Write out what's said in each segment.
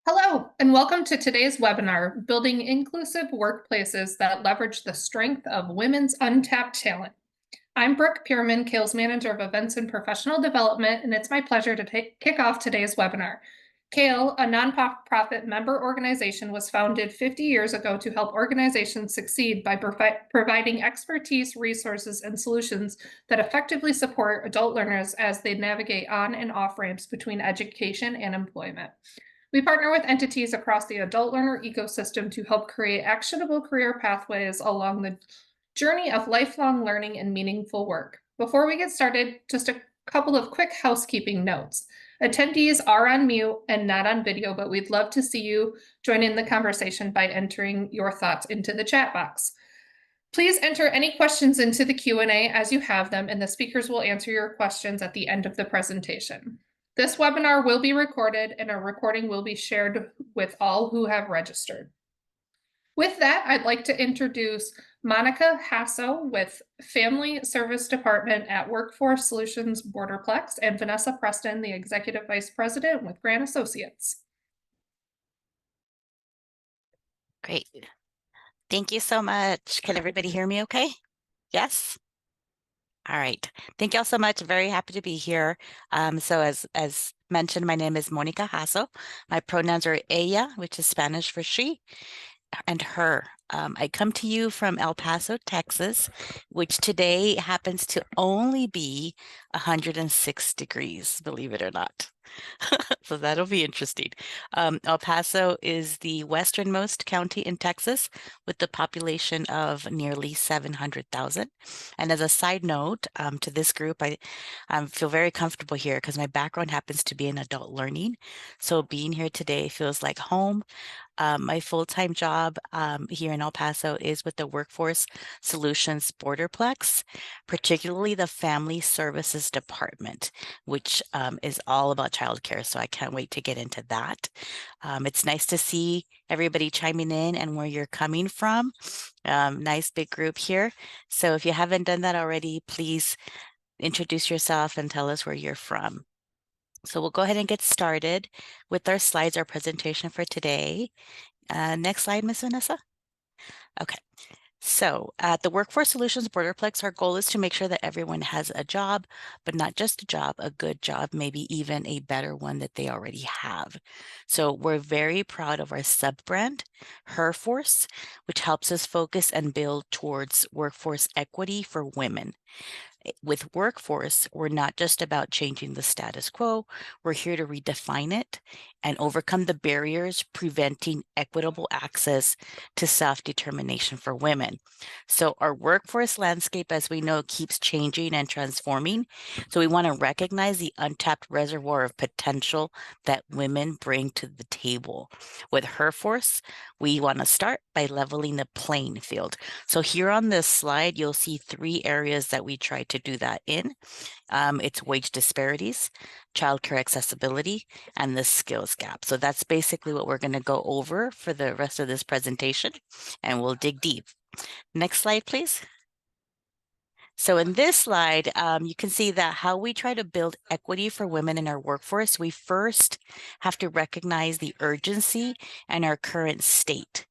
Hello, and welcome to today's webinar, Building Inclusive Workplaces that Leverage the Strength of Women's Untapped Talent. I'm Brooke Pierman, Kale's Manager of Events and Professional Development, and it's my pleasure to kick off today's webinar. Kale, a nonprofit member organization, was founded 50 years ago to help organizations succeed by providing expertise, resources, and solutions that effectively support adult learners as they navigate on and off ramps between education and employment. We partner with entities across the adult learner ecosystem to help create actionable career pathways along the journey of lifelong learning and meaningful work. Before we get started, just a couple of quick housekeeping notes. Attendees are on mute and not on video, but we'd love to see you join in the conversation by entering your thoughts into the chat box. Please enter any questions into the Q&A as you have them, and the speakers will answer your questions at the end of the presentation. This webinar will be recorded, and a recording will be shared with all who have registered. With that, I'd like to introduce Monica Hasso with Family Service Department at Workforce Solutions Borderplex, and Vanessa Preston, the Executive Vice President with Grant Associates. Great. Thank you so much. Can everybody hear me okay? Yes? All right. Thank you all so much. Very happy to be here. So as mentioned, my name is Monica Hasso. My pronouns are ella, which is Spanish for she, and her. I come to you from El Paso, Texas, which today happens to only be 106 degrees, believe it or not. So that'll be interesting. El Paso is the westernmost county in Texas with the population of nearly 700,000. And as a side note to this group, I feel very comfortable here because my background happens to be in adult learning. So being here today feels like home. My full-time job here in El Paso is with the Workforce Solutions Borderplex, particularly the Family Services Department, which is all about childcare. So I can't wait to get into that. It's nice to see everybody chiming in and where you're coming from. Nice big group here. So if you haven't done that already, please introduce yourself and tell us where you're from. So we'll go ahead and get started with our slides, our presentation for today. Next slide, Ms. Vanessa. Okay. So at the Workforce Solutions Borderplex, our goal is to make sure that everyone has a job, but not just a job, a good job, maybe even a better one that they already have. So we're very proud of our sub-brand, HerForce, which helps us focus and build towards workforce equity for women. With Workforce, we're not just about changing the status quo, we're here to redefine it and overcome the barriers preventing equitable access to self-determination for women. So our workforce landscape, as we know, keeps changing and transforming. So we want to recognize the untapped reservoir of potential that women bring to the table. With HerForce, we want to start by leveling the playing field. So here on this slide, you'll see 3 areas that we try to do that in. It's wage disparities, childcare accessibility, and the skills gap. So that's basically what we're going to go over for the rest of this presentation, and we'll dig deep. Next slide, please. So in this slide, you can see that how we try to build equity for women in our workforce, we first have to recognize the urgency and our current state.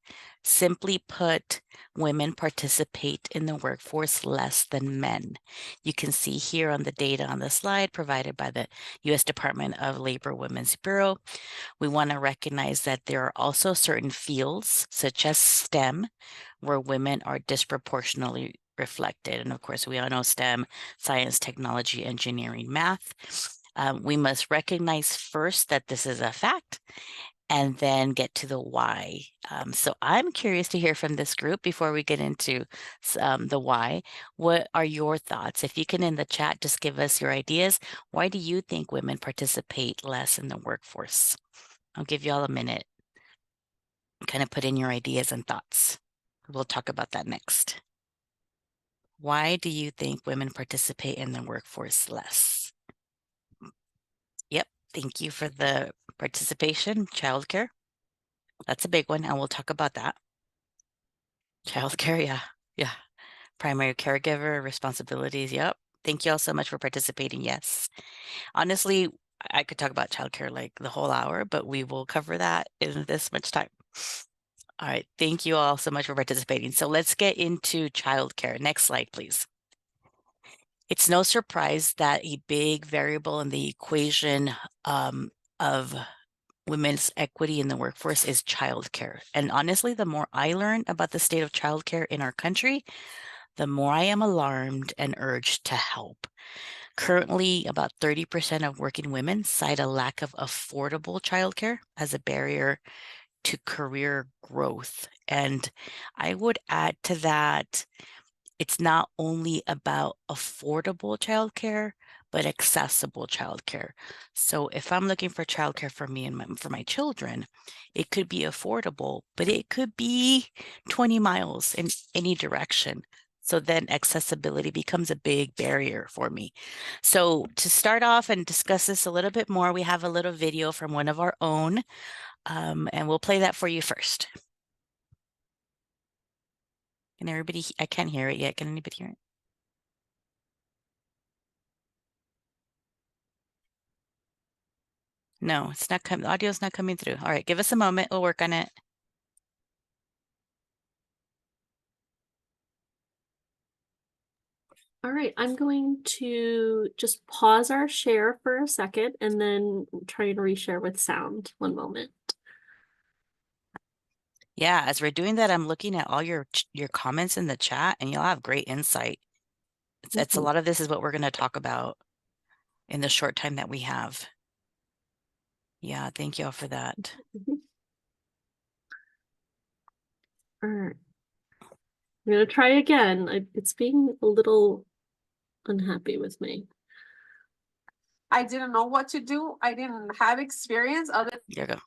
Simply put, women participate in the workforce less than men. You can see here on the data on the slide provided by the U.S. Department of Labor Women's Bureau. We want to recognize that there are also certain fields, such as STEM, where women are disproportionately reflected. And of course, we all know STEM, science, technology, engineering, math. We must recognize first that this is a fact and then get to the why. So I'm curious to hear from this group before we get into the why. What are your thoughts? If you can in the chat, just give us your ideas. Why do you think women participate less in the workforce? I'll give you all a minute. Kind of put in your ideas and thoughts. We'll talk about that next. Why do you think women participate in the workforce less? Yep, thank you for the participation. Childcare, that's a big one, and we'll talk about that. Childcare, yeah. Primary caregiver responsibilities, yep. Thank you all so much for participating, yes. Honestly, I could talk about childcare like the whole hour, but we will cover that in this much time. All right, thank you all so much for participating. So let's get into childcare. Next slide, please. It's no surprise that a big variable in the equation of women's equity in the workforce is childcare. And honestly, the more I learn about the state of childcare in our country, the more I am alarmed and urged to help. Currently, about 30% of working women cite a lack of affordable childcare as a barrier to career growth. And I would add to that, it's not only about affordable childcare, but accessible childcare. So if I'm looking for childcare for me and for my children, it could be affordable, but it could be 20 miles in any direction. So then accessibility becomes a big barrier for me. So to start off and discuss this a little bit more, we have a little video from one of our own, and we'll play that for you first. Can everybody, I can't hear it yet. Can anybody hear it? No, it's not coming. The audio's not coming through. All right, give us a moment. We'll work on it. All right, I'm going to just pause our share for a second and then try and reshare with sound. One moment. Yeah, as we're doing that, I'm looking at all your comments in the chat, and you'll have great insight. It's a lot of this is what we're going to talk about in the short time that we have. Yeah, thank you all for that. All right. I'm going to try again. It's being a little unhappy with me. I didn't know what to do. I didn't have experience other Here you go.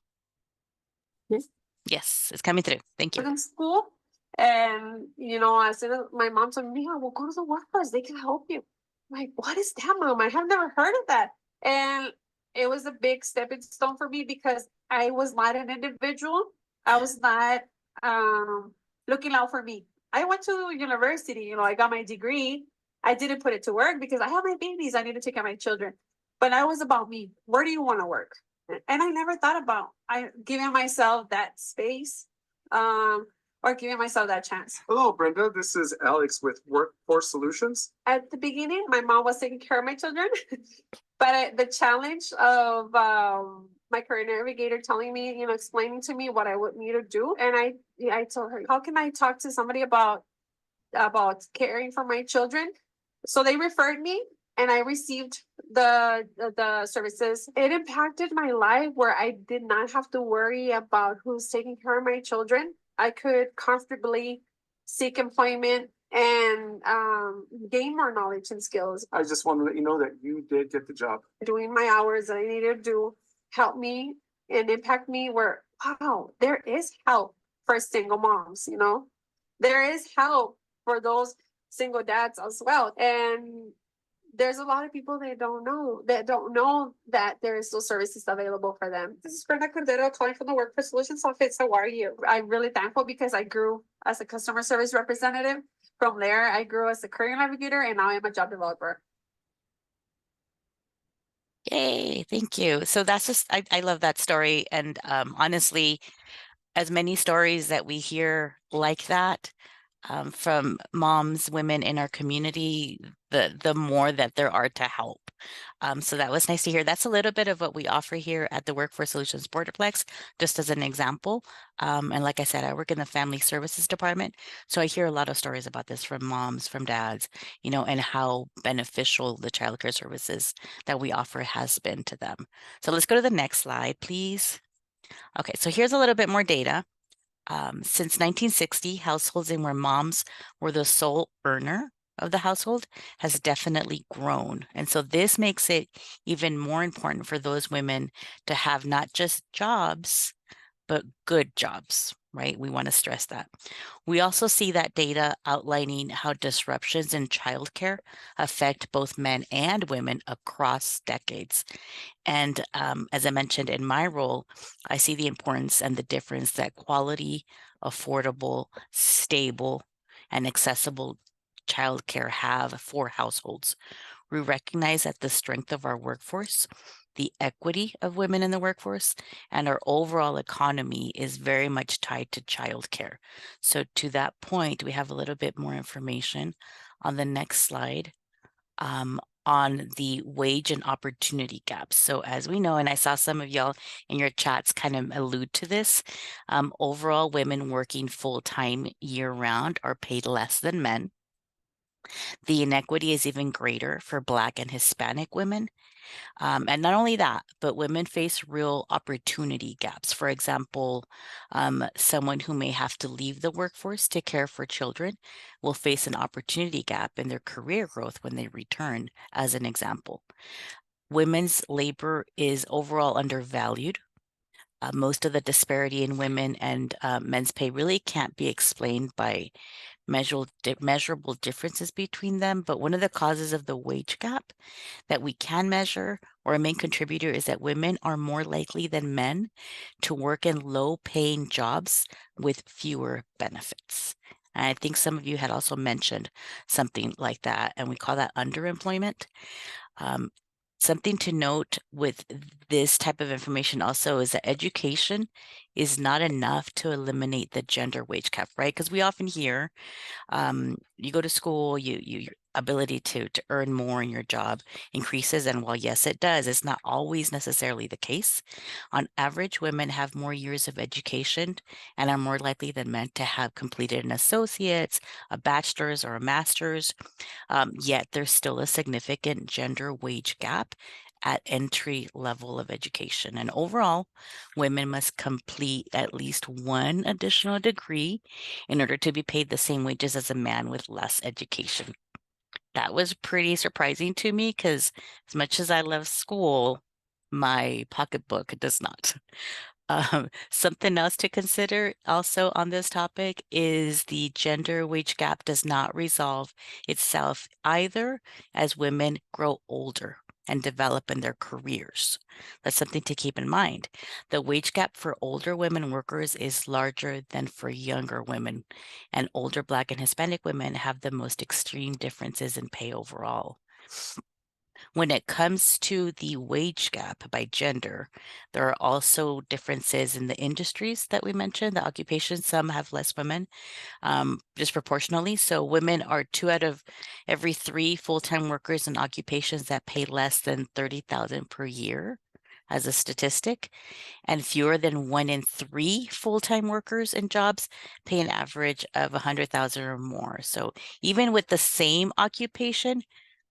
Yes. Yes, it's coming through. Thank you. than school. And I said, my mom told me, "Yeah, well, go to the workforce. They can help you." I'm like, what is that, Mom? I have never heard of that. And it was a big stepping stone for me because I was not an individual. I was not looking out for me. I went to university, I got my degree. I didn't put it to work because I have my babies. I need to take care of my children. But that was about me. Where do you want to work? And I never thought about giving myself that space or giving myself that chance. Hello, Brenda. This is Alex with Workforce Solutions. At the beginning, my mom was taking care of my children, but the challenge of my career navigator telling me, explaining to me what I would need to do, and I told her, how can I talk to somebody about caring for my children? So they referred me, and I received the services. It impacted my life where I did not have to worry about who's taking care of my children. I could comfortably seek employment and gain more knowledge and skills. I just want to let you know that you did get the job. Doing my hours that I needed to do helped me and impact me where, wow, there is help for single moms, There is help for those single dads as well. And there's a lot of people that don't know that there is those services available for them. This is Brenda Cordero calling from the Workforce Solutions Office. How are you? I'm really thankful because I grew as a customer service representative. From there, I grew as a career navigator, and now I'm a job developer. Yay, thank you. So that's just, I love that story. And honestly, as many stories that we hear like that, from moms, women in our community, the more that there are to help. So that was nice to hear. That's a little bit of what we offer here at the Workforce Solutions Borderplex, just as an example. And like I said, I work in the Family Services Department. So I hear a lot of stories about this from moms, from dads, and how beneficial the childcare services that we offer has been to them. So let's go to the next slide, please. Okay, so here's a little bit more data. Since 1960, households in where moms were the sole earner of the household has definitely grown. And so this makes it even more important for those women to have not just jobs, but good jobs, right? We want to stress that. We also see that data outlining how disruptions in childcare affect both men and women across decades. And as I mentioned in my role, I see the importance and the difference that quality, affordable, stable, and accessible childcare have for households. We recognize that the strength of our workforce the equity of women in the workforce, and our overall economy is very much tied to childcare. So to that point, we have a little bit more information on the next slide on the wage and opportunity gaps. So as we know, and I saw some of y'all in your chats kind of allude to this, overall women working full-time year-round are paid less than men. The inequity is even greater for Black and Hispanic women. And not only that, but women face real opportunity gaps. For example, someone who may have to leave the workforce to care for children will face an opportunity gap in their career growth when they return, as an example. Women's labor is overall undervalued. Most of the disparity in women and men's pay really can't be explained by measurable differences between them, but one of the causes of the wage gap that we can measure, or a main contributor, is that women are more likely than men to work in low-paying jobs with fewer benefits. And I think some of you had also mentioned something like that, and we call that underemployment. Something to note with this type of information also is that education is not enough to eliminate the gender wage gap, right? Because we often hear you go to school, your ability to earn more in your job increases. And while yes, it does, it's not always necessarily the case. On average, women have more years of education and are more likely than men to have completed an associate's, a bachelor's, or a master's. Yet there's still a significant gender wage gap at entry level of education. And overall, women must complete at least one additional degree in order to be paid the same wages as a man with less education. That was pretty surprising to me because as much as I love school, my pocketbook does not. Something else to consider also on this topic is the gender wage gap does not resolve itself either as women grow older and develop in their careers. That's something to keep in mind. The wage gap for older women workers is larger than for younger women, and older Black and Hispanic women have the most extreme differences in pay overall. When it comes to the wage gap by gender, there are also differences in the industries that we mentioned, the occupations. Some have less women disproportionately. So women are 2 out of every 3 full-time workers in occupations that pay less than $30,000 per year as a statistic, and fewer than 1 in 3 full-time workers in jobs pay an average of $100,000 or more. So even with the same occupation,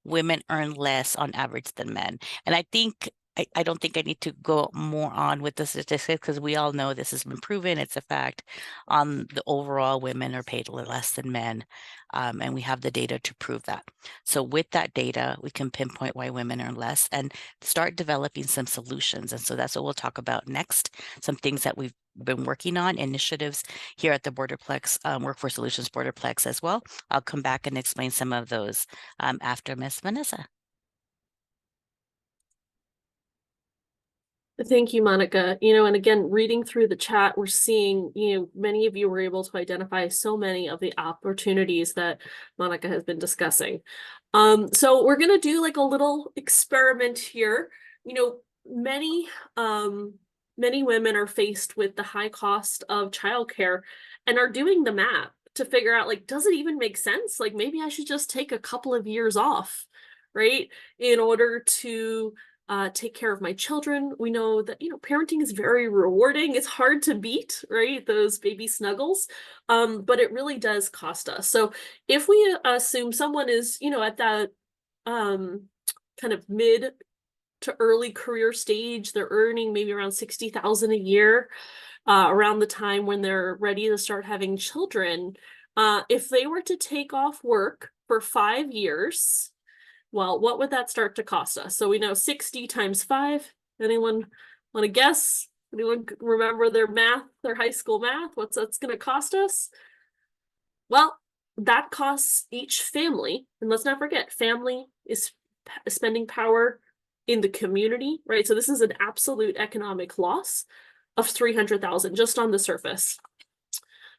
women earn less on average than men. And I think I don't think I need to go more on with the statistics because we all know this has been proven. It's a fact. The overall, women are paid less than men, and we have the data to prove that. So with that data, we can pinpoint why women earn less and start developing some solutions. And so that's what we'll talk about next. Some things that we've been working on, initiatives here at the Borderplex, Workforce Solutions Borderplex as well. I'll come back and explain some of those after Ms. Vanessa. Thank you, Monica. And again, reading through the chat, we're seeing, many of you were able to identify so many of the opportunities that Monica has been discussing. So we're going to do like a little experiment here. Many women are faced with the high cost of childcare and are doing the math to figure out, like, does it even make sense? Like, maybe I should just take a couple of years off, right? In order to take care of my children. We know that, parenting is very rewarding. It's hard to beat, right? Those baby snuggles. But it really does cost us. So if we assume someone is, at that kind of mid to early career stage, they're earning maybe around $60,000 a year, around the time when they're ready to start having children. If they were to take off work for 5 years, well, what would that start to cost us? So we know 60 times 5. Anyone want to guess? Anyone remember their math, their high school math? What's that's going to cost us? Well, that costs each family, and let's not forget, family is spending power in the community, right? So this is an absolute economic loss of $300,000 just on the surface.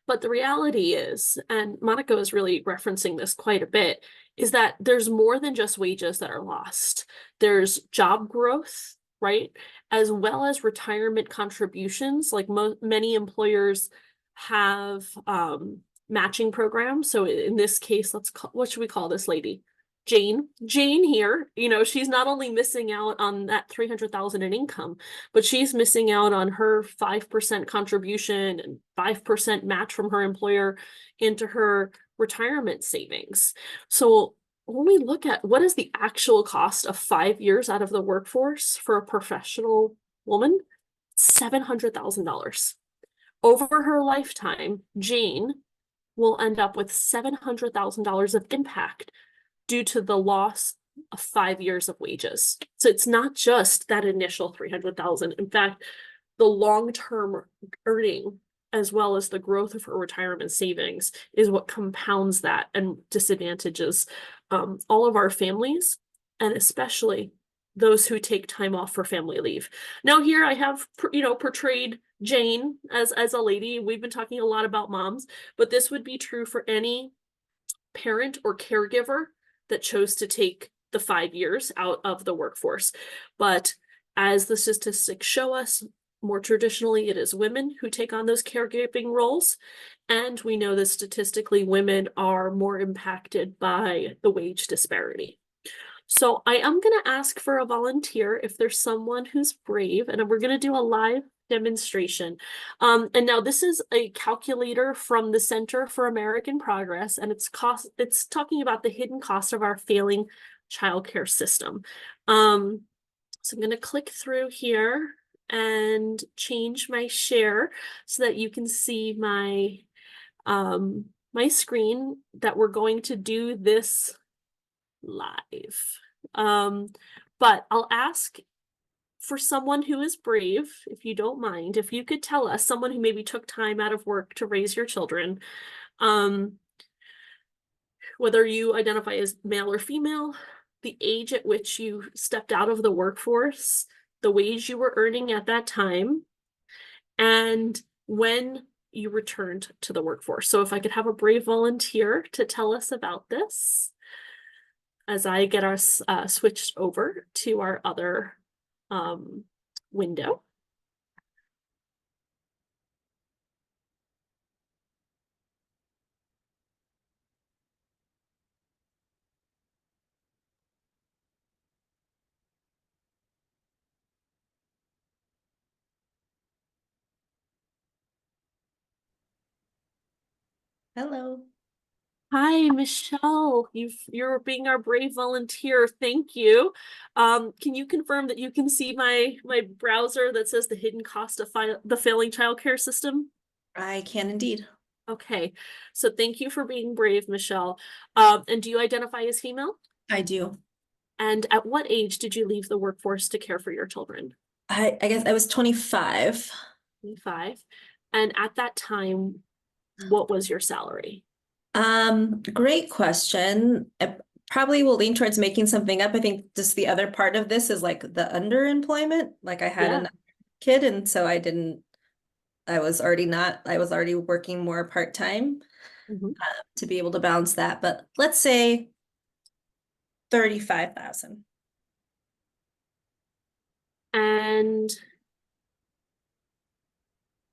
But the reality is, and Monica is really referencing this quite a bit, is that there's more than just wages that are lost. There's job growth, right? As well as retirement contributions, like many employers have matching programs. So in this case, what should we call this lady? Jane here, she's not only missing out on that 300,000 in income, but she's missing out on her 5% contribution and 5% match from her employer into her retirement savings. So when we look at what is the actual cost of 5 years out of the workforce for a professional woman, $700,000. Over her lifetime, Jane will end up with $700,000 of impact due to the loss of 5 years of wages. So it's not just that initial 300,000. In fact, the long-term earning as well as the growth of her retirement savings is what compounds that and disadvantages all of our families, and especially those who take time off for family leave. Now here I have, portrayed Jane as a lady. We've been talking a lot about moms, but this would be true for any parent or caregiver that chose to take the 5 years out of the workforce. But as the statistics show us, more traditionally, it is women who take on those caregiving roles. And we know that statistically, women are more impacted by the wage disparity. So I am going to ask for a volunteer if there's someone who's brave, and we're going to do a live demonstration. And now this is a calculator from the Center for American Progress, and it's talking about the hidden cost of our failing childcare system. So I'm going to click through here and change my share so that you can see my my screen, that we're going to do this live. But I'll ask for someone who is brave, if you don't mind, if you could tell us, someone who maybe took time out of work to raise your children, whether you identify as male or female, the age at which you stepped out of the workforce, the wage you were earning at that time, and when you returned to the workforce. So if I could have a brave volunteer to tell us about this, as I get us switched over to our other window. Hello. Hi, Michelle. You're being our brave volunteer. Thank you. Can you confirm that you can see my browser that says the hidden cost of the failing childcare system? I can indeed. Okay, so thank you for being brave, Michelle. And do you identify as female? I do. And at what age did you leave the workforce to care for your children? I guess I was 25. 25. And at that time, what was your salary? Great question. I probably will lean towards making something up. I think just the other part of this is like the underemployment. Like I had another kid, and so I was already working more part-time to be able to balance that. But let's say 35,000. And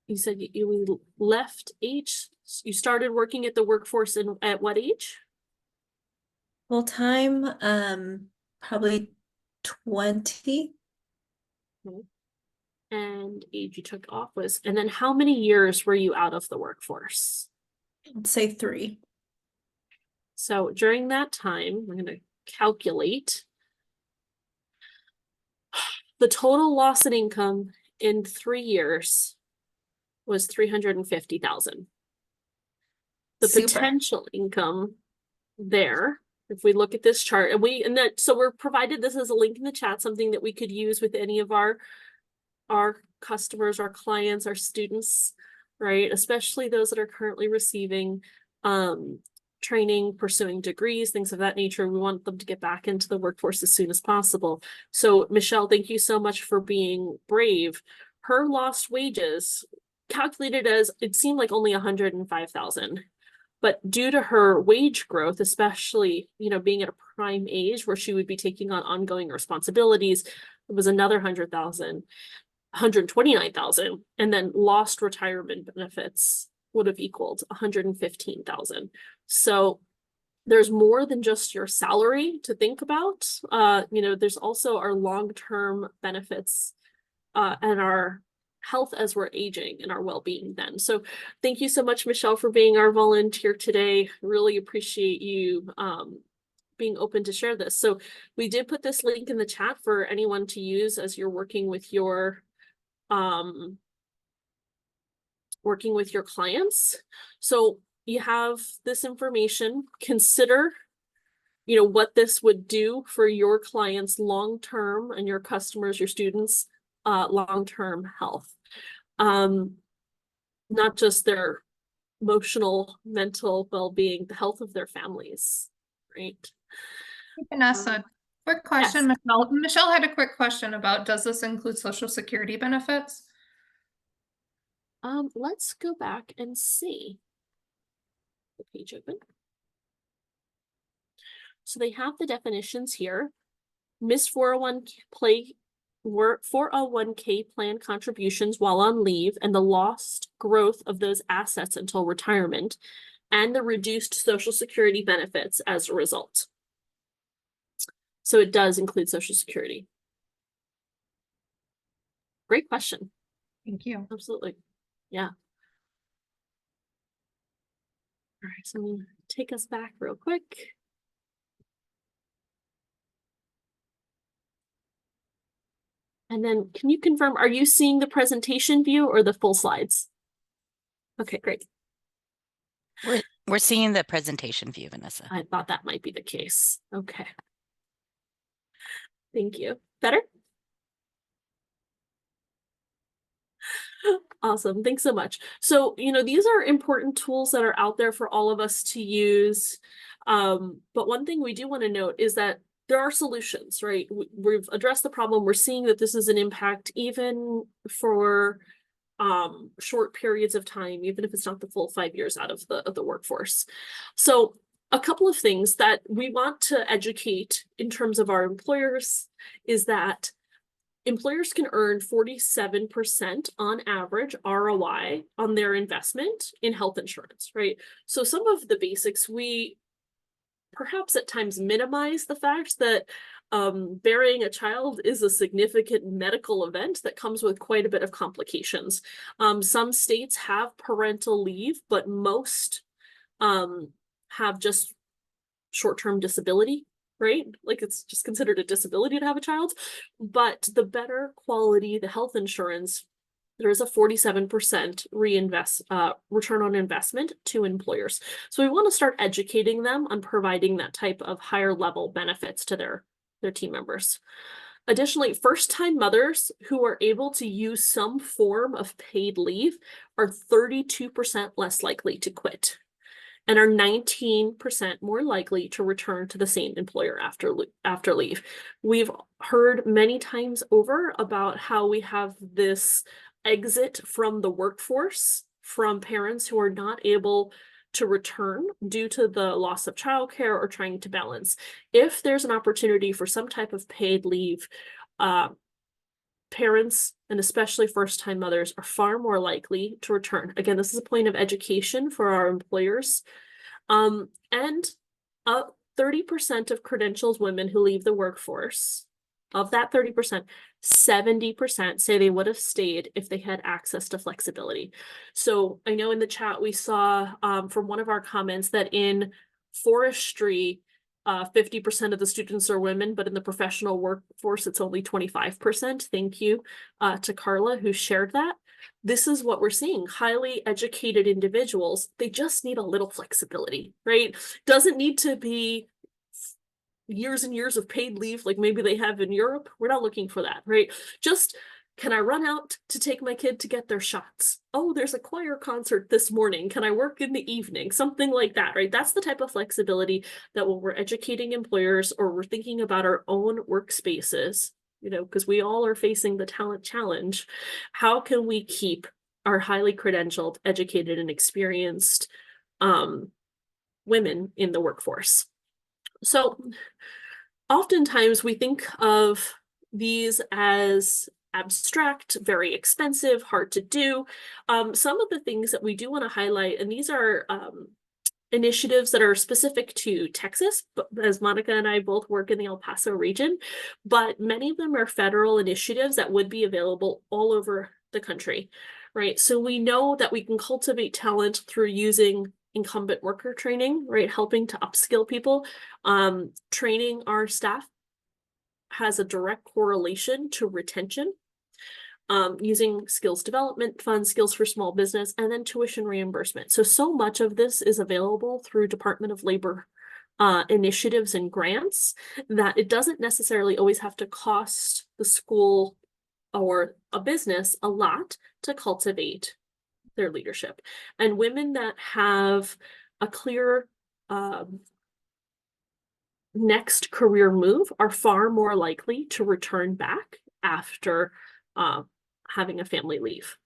you said you left age. You started working at the workforce at what age? Full time, probably 20. And age you took off was, and then how many years were you out of the workforce? Let's say 3. So during that time, we're going to calculate the total loss in income in 3 years was 350,000. The potential income there, if we look at this chart, so we're provided this as a link in the chat, something that we could use with any of our customers, our clients, our students, right? Especially those that are currently receiving training, pursuing degrees, things of that nature. We want them to get back into the workforce as soon as possible. So Michelle, thank you so much for being brave. Her lost wages calculated as, it seemed like only 105,000. But due to her wage growth, especially, being at a prime age where she would be taking on ongoing responsibilities, it was another 100,000, 129,000, and then lost retirement benefits would have equaled 115,000. So there's more than just your salary to think about. There's also our long-term benefits and our health as we're aging and our well-being then. So thank you so much, Michelle, for being our volunteer today. Really appreciate you being open to share this. So we did put this link in the chat for anyone to use as you're working with your clients. So you have this information. Consider, what this would do for your clients long-term and your customers, your students, long-term health. Not just their emotional, mental well-being, the health of their families, right? Vanessa, quick question, Yes. Michelle. Michelle had a quick question about, does this include Social Security benefits? Let's go back and see. The page open. So they have the definitions here. Missed 401k plan contributions while on leave and the lost growth of those assets until retirement, and the reduced Social Security benefits as a result. So it does include Social Security. Great question. Thank you. Absolutely. Yeah. All right, so I'm gonna take us back real quick. And then can you confirm, are you seeing the presentation view or the full slides? Okay, great. We're seeing the presentation view, Vanessa. I thought that might be the case. Okay. Thank you. Better? Awesome. Thanks so much. So, these are important tools that are out there for all of us to use. But one thing we do want to note is that there are solutions, right? We've addressed the problem. We're seeing that this is an impact even for short periods of time, even if it's not the full 5 years out of the workforce. So a couple of things that we want to educate in terms of our employers is that employers can earn 47% on average ROI on their investment in health insurance, right? So some of the basics, we perhaps at times minimize the fact that bearing a child is a significant medical event that comes with quite a bit of complications. Some states have parental leave, but most have just short-term disability, right? Like it's just considered a disability to have a child. But the better quality, the health insurance, there is a 47% return on investment to employers. So we want to start educating them on providing that type of higher level benefits to their team members. Additionally, first-time mothers who are able to use some form of paid leave are 32% less likely to quit and are 19% more likely to return to the same employer after leave. We've heard many times over about how we have this exit from the workforce from parents who are not able to return due to the loss of childcare or trying to balance. If there's an opportunity for some type of paid leave, parents, and especially first-time mothers, are far more likely to return. Again, this is a point of education for our employers. And 30% of credentials women who leave the workforce, of that 30%, 70% say they would have stayed if they had access to flexibility. So I know in the chat we saw from one of our comments that in forestry, 50% of the students are women, but in the professional workforce, it's only 25%. Thank you to Carla who shared that. This is what we're seeing. Highly educated individuals, they just need a little flexibility, right? Doesn't need to be years and years of paid leave like maybe they have in Europe. We're not looking for that, right? Just, can I run out to take my kid to get their shots? Oh, there's a choir concert this morning. Can I work in the evening? Something like that, right? That's the type of flexibility that when we're educating employers or we're thinking about our own workspaces, because we all are facing the talent challenge, how can we keep our highly credentialed, educated, and experienced women in the workforce? So oftentimes we think of these as abstract, very expensive, hard to do. Some of the things that we do want to highlight, and these are initiatives that are specific to Texas, but as Monica and I both work in the El Paso region, but many of them are federal initiatives that would be available all over the country, right? So we know that we can cultivate talent through using incumbent worker training, right? Helping to upskill people. Training our staff has a direct correlation to retention. Using skills development funds, skills for small business, and then tuition reimbursement. So much of this is available through Department of Labor initiatives and grants that it doesn't necessarily always have to cost the school or a business a lot to cultivate their leadership. And women that have a clear next career move are far more likely to return back after having a family leave.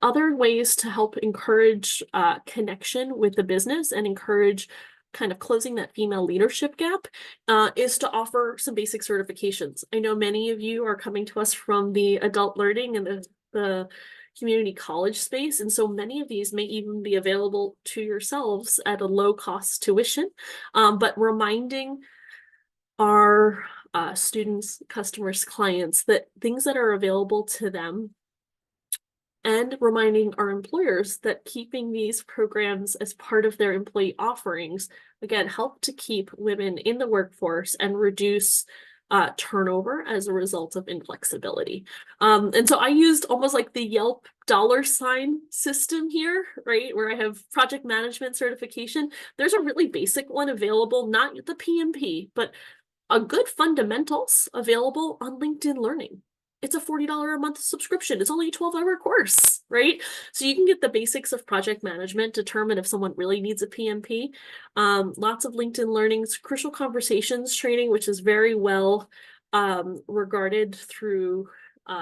Other ways to help encourage connection with the business and encourage kind of closing that female leadership gap is to offer some basic certifications. I know many of you are coming to us from the adult learning and the community college space, and so many of these may even be available to yourselves at a low cost tuition, but reminding our students, customers, clients that things that are available to them, and reminding our employers that keeping these programs as part of their employee offerings, again, help to keep women in the workforce and reduce turnover as a result of inflexibility. And so I used almost like the Yelp $ system here, right? Where I have project management certification. There's a really basic one available, not the PMP, but a good fundamentals available on LinkedIn Learning. It's a $40 a month subscription. It's only a 12-hour course, right? So you can get the basics of project management, determine if someone really needs a PMP. Lots of LinkedIn Learning's Crucial Conversations training, which is very well regarded through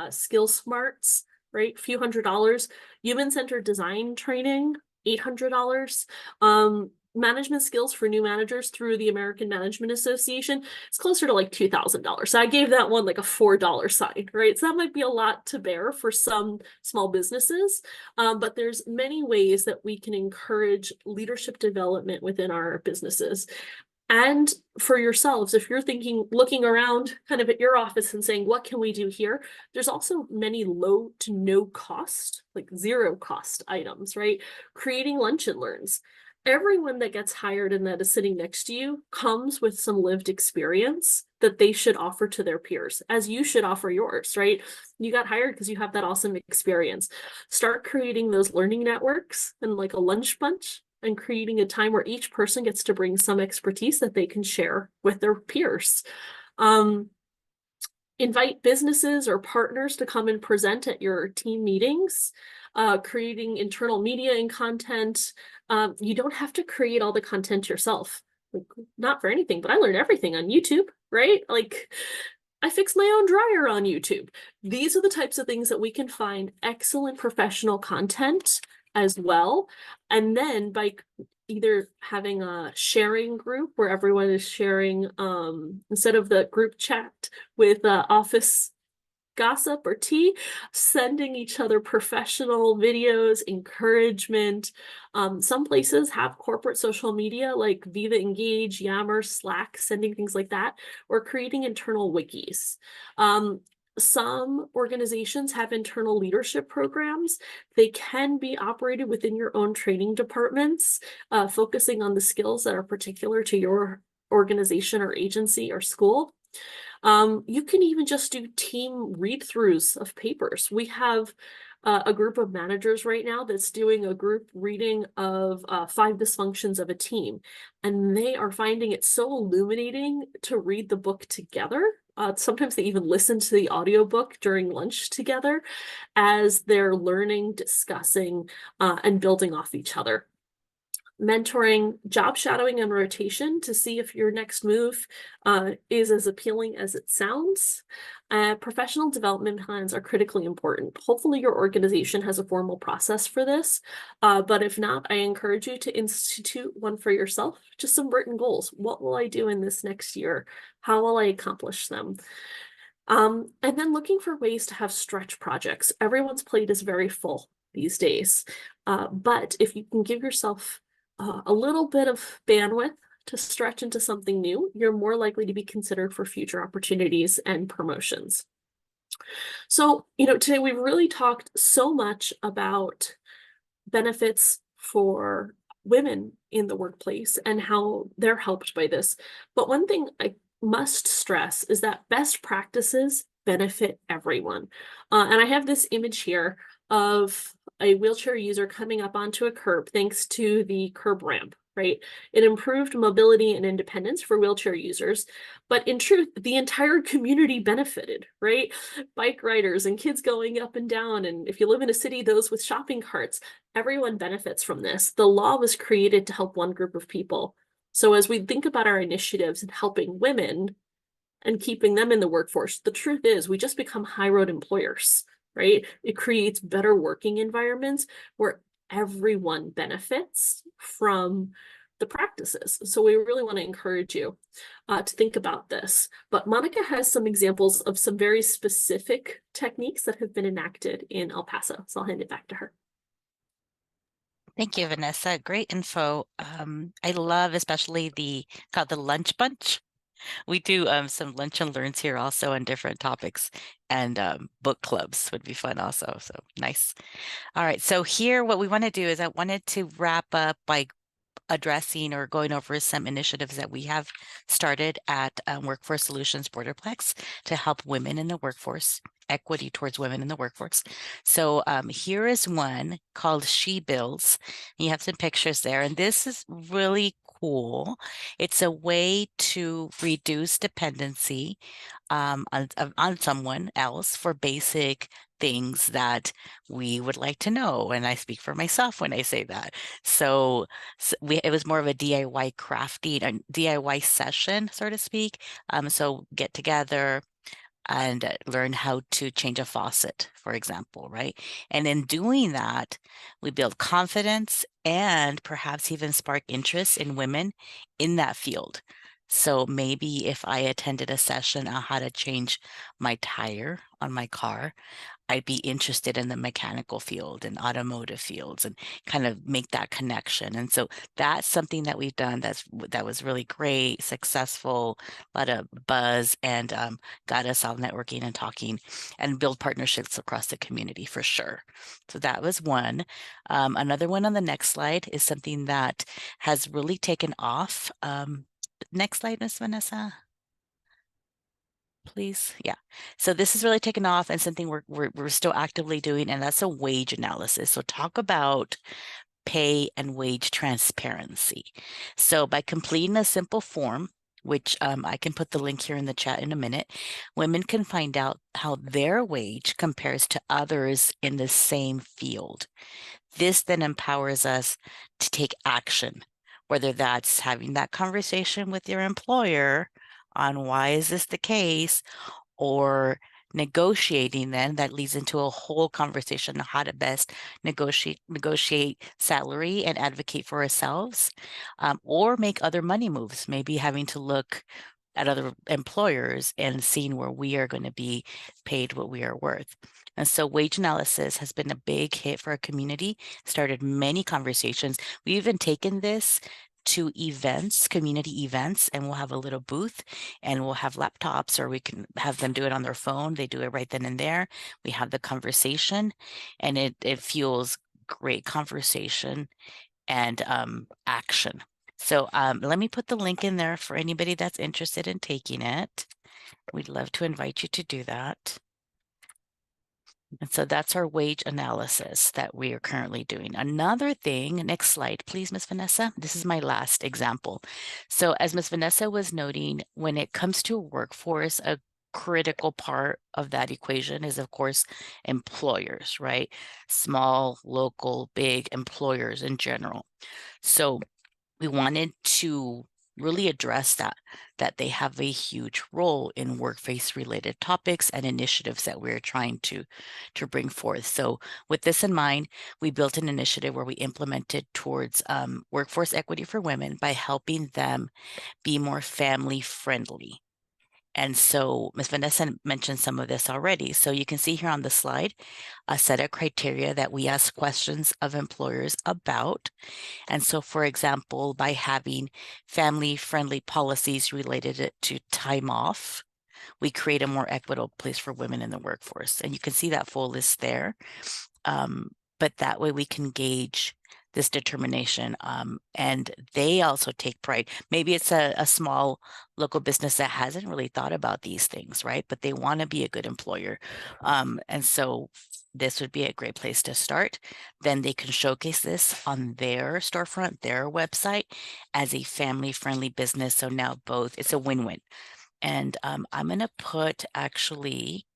Skill Smarts, right? A few $100s. Human-centered design training, $800. Management skills for new managers through the American Management Association, it's closer to like $2,000. So I gave that one like a $4 sign, right? So that might be a lot to bear for some small businesses, but there's many ways that we can encourage leadership development within our businesses. And for yourselves, if you're looking around kind of at your office and saying, what can we do here? There's also many low to no cost, like zero cost items, right? Creating lunch and learns. Everyone that gets hired and that is sitting next to you comes with some lived experience that they should offer to their peers, as you should offer yours, right? You got hired because you have that awesome experience. Start creating those learning networks and like a lunch bunch, and creating a time where each person gets to bring some expertise that they can share with their peers. Invite businesses or partners to come and present at your team meetings. Creating internal media and content. You don't have to create all the content yourself. Like, not for anything, but I learned everything on YouTube, right? Like, I fixed my own dryer on YouTube. These are the types of things that we can find excellent professional content as well. And then by either having a sharing group where everyone is sharing, instead of the group chat with office gossip or tea, sending each other professional videos, encouragement. Some places have corporate social media like Viva Engage, Yammer, Slack, sending things like that, or creating internal wikis. Some organizations have internal leadership programs. They can be operated within your own training departments, focusing on the skills that are particular to your organization or agency or school. You can even just do team read-throughs of papers. We have a group of managers right now that's doing a group reading of 5 dysfunctions of a team. And they are finding it so illuminating to read the book together. Sometimes they even listen to the audiobook during lunch together as they're learning, discussing, and building off each other. Mentoring, job shadowing, and rotation to see if your next move is as appealing as it sounds. Professional development plans are critically important. Hopefully your organization has a formal process for this, but if not, I encourage you to institute one for yourself, just some written goals. What will I do in this next year? How will I accomplish them? And then looking for ways to have stretch projects. Everyone's plate is very full these days. But if you can give yourself a little bit of bandwidth to stretch into something new, you're more likely to be considered for future opportunities and promotions. So, today we've really talked so much about benefits for women in the workplace and how they're helped by this. But one thing I must stress is that best practices benefit everyone. And I have this image here of a wheelchair user coming up onto a curb thanks to the curb ramp, right? It improved mobility and independence for wheelchair users, but in truth, the entire community benefited, right? Bike riders and kids going up and down. And if you live in a city, those with shopping carts, everyone benefits from this. The law was created to help one group of people. So as we think about our initiatives and helping women and keeping them in the workforce, the truth is we just become high road employers, right? It creates better working environments where everyone benefits from the practices. So we really want to encourage you to think about this. But Monica has some examples of some very specific techniques that have been enacted in El Paso. So I'll hand it back to her. Thank you, Vanessa. Great info. I love especially called the lunch bunch. We do some lunch and learns here also on different topics, and book clubs would be fun also. So nice. All right. So here, what we want to do is I wanted to wrap up by addressing or going over some initiatives that we have started at Workforce Solutions Borderplex to help women in the workforce, equity towards women in the workforce. So here is one called She Builds. You have some pictures there, and this is really cool. It's a way to reduce dependency on someone else for basic things that we would like to know. And I speak for myself when I say that. So it was more of a DIY crafting, a DIY session, so to speak. So get together and learn how to change a faucet, for example, right? And in doing that, we build confidence and perhaps even spark interest in women in that field. So maybe if I attended a session on how to change my tire on my car, I'd be interested in the mechanical field and automotive fields and kind of make that connection. And so that's something that we've done that was really great, successful, a lot of buzz, and got us all networking and talking and build partnerships across the community for sure. So that was one. Another one on the next slide is something that has really taken off. Next slide, Miss Vanessa. Please. Yeah. So this is really taken off and something we're still actively doing, and that's a wage analysis. So talk about pay and wage transparency. So by completing a simple form, which I can put the link here in the chat in a minute, women can find out how their wage compares to others in the same field. This then empowers us to take action, whether that's having that conversation with your employer on why is this the case, or negotiating. Then that leads into a whole conversation on how to best negotiate salary and advocate for ourselves, or make other money moves, maybe having to look at other employers and seeing where we are going to be paid what we are worth. And so wage analysis has been a big hit for our community, started many conversations. We've even taken this to events, community events, and we'll have a little booth and we'll have laptops, or we can have them do it on their phone. They do it right then and there. We have the conversation, and it fuels great conversation and action. So let me put the link in there for anybody that's interested in taking it. We'd love to invite you to do that. And so that's our wage analysis that we are currently doing. Another thing, next slide, please, Ms. Vanessa. This is my last example. So as Ms. Vanessa was noting, when it comes to workforce, a critical part of that equation is, of course, employers, right? Small, local, big employers in general. So we wanted to really address that they have a huge role in workplace related topics and initiatives that we're trying to bring forth. So with this in mind, we built an initiative where we implemented towards workforce equity for women by helping them be more family friendly. And so Ms. Vanessa mentioned some of this already. So you can see here on the slide a set of criteria that we ask questions of employers about. And so, for example, by having family-friendly policies related to time off, we create a more equitable place for women in the workforce. And you can see that full list there. But that way we can gauge this determination. And they also take pride. Maybe it's a small local business that hasn't really thought about these things, right? But they want to be a good employer. And so this would be a great place to start. Then they can showcase this on their storefront, their website, as a family-friendly business. So now both, it's a win-win. And I'm going to put actually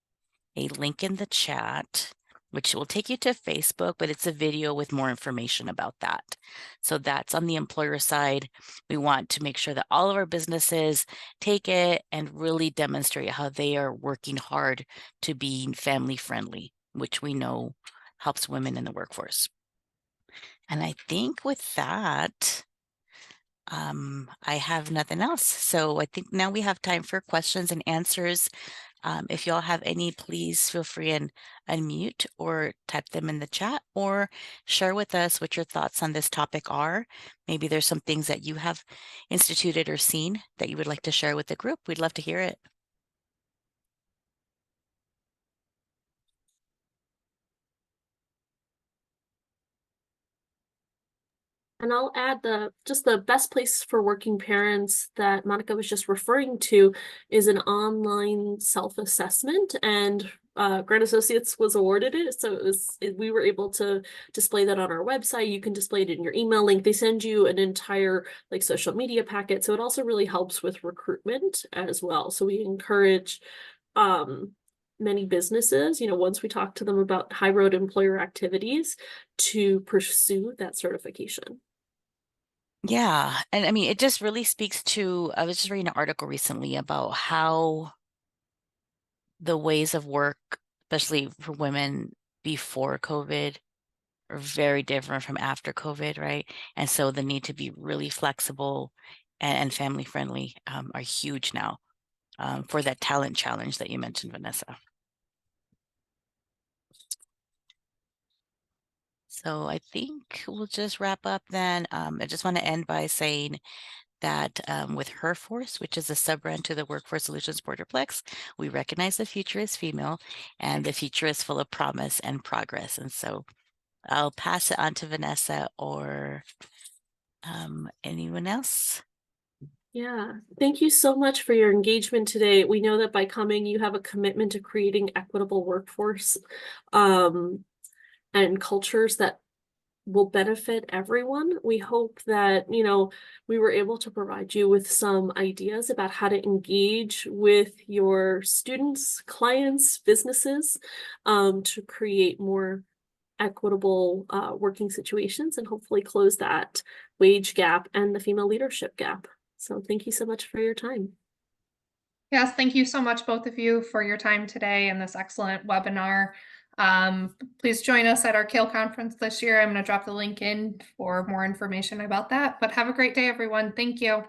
a link in the chat, which will take you to Facebook, but it's a video with more information about that. So that's on the employer side. We want to make sure that all of our businesses take it and really demonstrate how they are working hard to be family friendly, which we know helps women in the workforce. And I think with that, I have nothing else. So I think now we have time for questions and answers. If y'all have any, please feel free and unmute or type them in the chat or share with us what your thoughts on this topic are. Maybe there's some things that you have instituted or seen that you would like to share with the group. We'd love to hear it. And I'll add just the best place for working parents that Monica was just referring to is an online self-assessment, and Grant Associates was awarded it. So we were able to display that on our website. You can display it in your email link. They send you an entire like social media packet. So it also really helps with recruitment as well. So we encourage many businesses, once we talk to them about high road employer activities, to pursue that certification. Yeah. And I mean, it just really speaks to, I was just reading an article recently about how the ways of work, especially for women before COVID, are very different from after COVID, right? And so the need to be really flexible and family friendly are huge now for that talent challenge that you mentioned, Vanessa. So I think we'll just wrap up then. I just want to end by saying that with Her Force, which is a sub-brand to the Workforce Solutions Borderplex, we recognize the future is female and the future is full of promise and progress. And so I'll pass it on to Vanessa or anyone else. Yeah, thank you so much for your engagement today. We know that by coming, you have a commitment to creating equitable workforce and cultures that will benefit everyone. We hope that, we were able to provide you with some ideas about how to engage with your students, clients, businesses, to create more equitable working situations and hopefully close that wage gap and the female leadership gap. So thank you so much for your time. Yes, thank you so much, both of you, for your time today and this excellent webinar. Please join us at our KALE conference this year. I'm going to drop the link in for more information about that. But have a great day, everyone. Thank you.